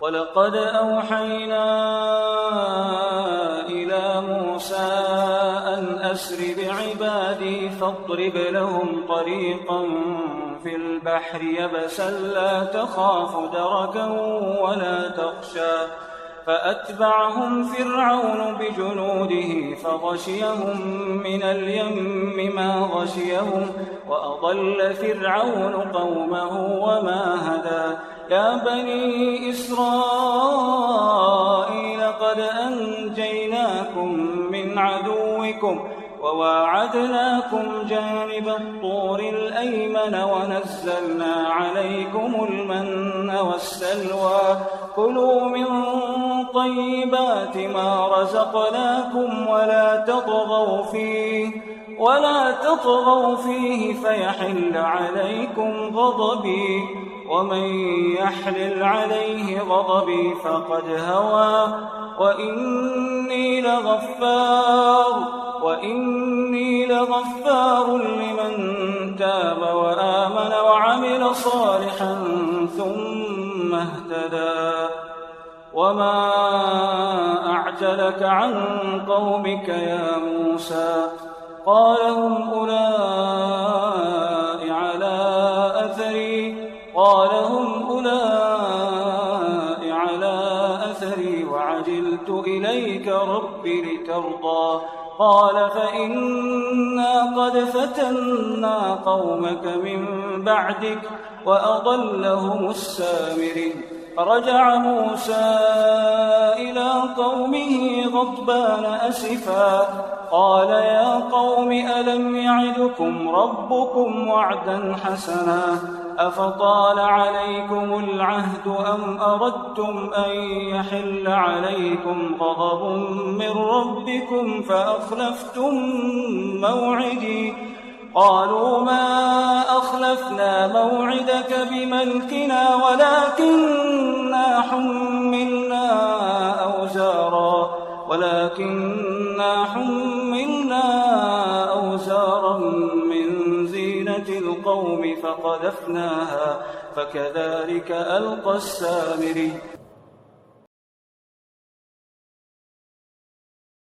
ولقد أوحينا إلى موسى أن أسر بعبادي فاضرب لهم طريقا في البحر يبسا لا تخاف دركا ولا تخشى فأتبعهم فرعون بجنوده فغشيهم من اليم ما غشيهم وأضل فرعون قومه وما هدى يا بني إسرائيل قد أنجيناكم من عدوكم وواعدناكم جانب الطور الأيمن ونزلنا عليكم المن والسلوى كلوا من طيبات ما رزقناكم ولا تطغوا فيه فيحل عليكم غضبي ومن يحلل عليه غضبي فقد هوى وإني لغفار لمن تاب وآمن وعمل صالحا ثم اهتدى وما أعجلك عن قومك يا موسى قال هم أولئك على أثري وعجلت إليك رب لترضى قال فإنا قد فتنا قومك من بعدك وأضلهم السامري فرجع موسى إلى قومه غضبان أسفا قال يا قوم ألم يعدكم ربكم وعدا حسنا أفطال عليكم العهد أم أردتم أن يحل عليكم غضب من ربكم فأخلفتم موعدي قالوا ما أخلفنا موعدك بملكنا ولكننا حملنا أوزارا من زينة القوم فقذفناها فكذلك ألقى السامري